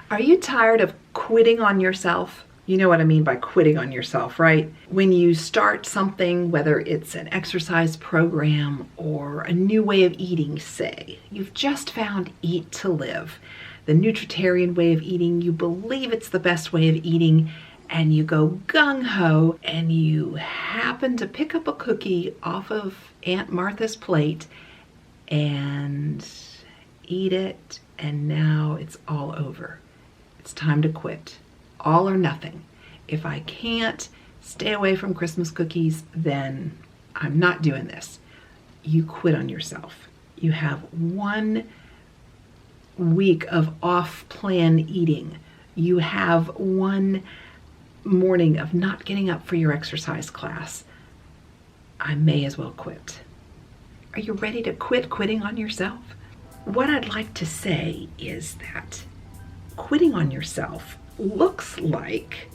Are you tired of quitting on yourself? You know what I mean by quitting on yourself, right? When you start something, whether it's an exercise program or a new way of eating, say, you've just found Eat to Live, the nutritarian way of eating, you believe it's the best way of eating, and you go gung-ho, and you happen to pick up a cookie off of Aunt Martha's plate and eat it, and now it's all over. It's time to quit. All or nothing. If I can't stay away from Christmas cookies, then I'm not doing this. You quit on yourself. You have 1 week of off-plan eating. You have 1 morning of not getting up for your exercise class. I may as well quit. Are you ready to quit quitting on yourself? What I'd like to say is that quitting on yourself looks like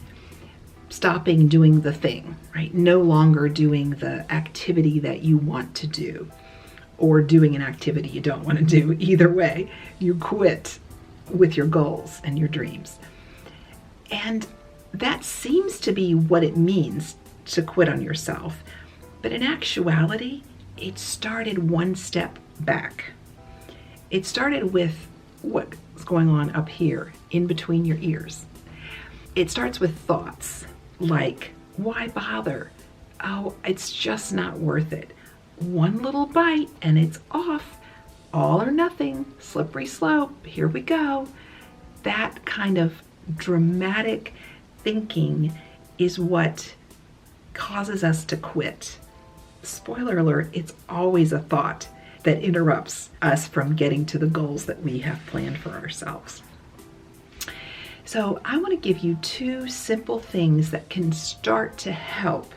stopping doing the thing, right? No longer doing the activity that you want to do, or doing an activity you don't want to do. Either way, you quit with your goals and your dreams. And that seems to be what it means to quit on yourself. But in actuality, it started 1 step back. It started with what's going on up here in between your ears. It starts with thoughts like, why bother? Oh, it's just not worth it. 1 little bite and it's off. All or nothing, slippery slope, here we go. That kind of dramatic thinking is what causes us to quit. Spoiler alert, it's always a thought that interrupts us from getting to the goals that we have planned for ourselves. So I want to give you 2 simple things that can start to help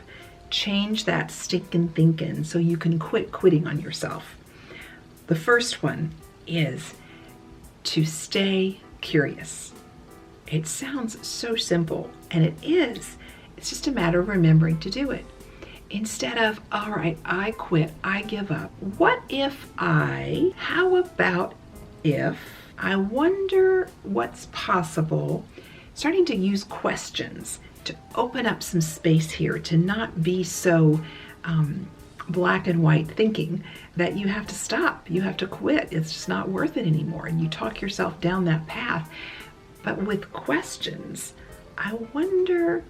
change that stinking thinking so you can quit quitting on yourself. The first one is to stay curious. It sounds so simple, and it is. It's just a matter of remembering to do it. Instead of, all right, I quit, I give up. What if I, how about if, I wonder what's possible, starting to use questions to open up some space here, to not be so black and white thinking that you have to stop, you have to quit, it's just not worth it anymore, and you talk yourself down that path. But with questions, I wonder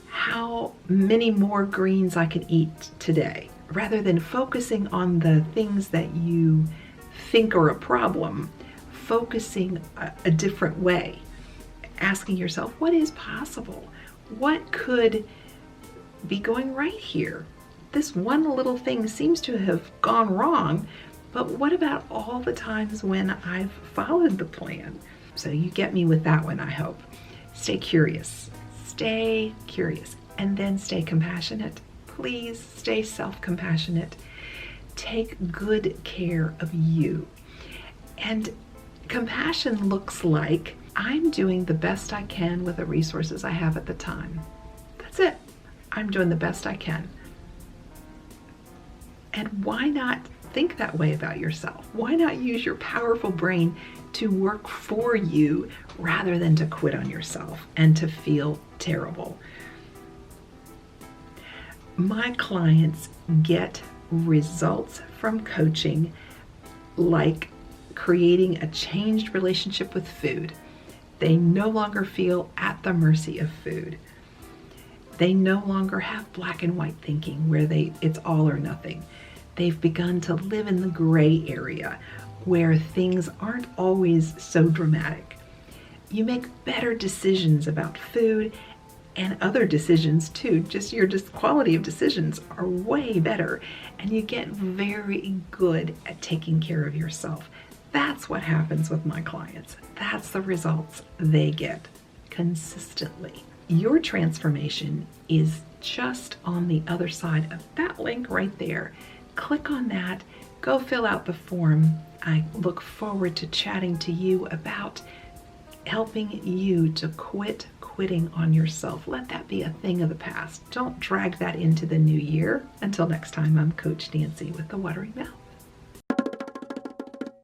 how many more greens I can eat today, rather than focusing on the things that you think are a problem, focusing a different way, asking yourself, what is possible? What could be going right here? This one little thing seems to have gone wrong, but what about all the times when I've followed the plan? So you get me with that one, I hope. Stay curious, and then stay compassionate. Please stay self-compassionate. Take good care of you. And compassion looks like, I'm doing the best I can with the resources I have at the time. That's it. I'm doing the best I can. And why not think that way about yourself? Why not use your powerful brain to work for you rather than to quit on yourself and to feel terrible? My clients get results from coaching like creating a changed relationship with food. They no longer feel at the mercy of food. They no longer have black and white thinking where it's all or nothing. They've begun to live in the gray area where things aren't always so dramatic. You make better decisions about food and other decisions too. Just your quality of decisions are way better, and you get very good at taking care of yourself. That's what happens with my clients. That's the results they get consistently. Your transformation is just on the other side of that link right there. Click on that, go fill out the form. I look forward to chatting to you about helping you to quit quitting on yourself. Let that be a thing of the past. Don't drag that into the new year. Until next time, I'm Coach Nancy with the Watery Mouth.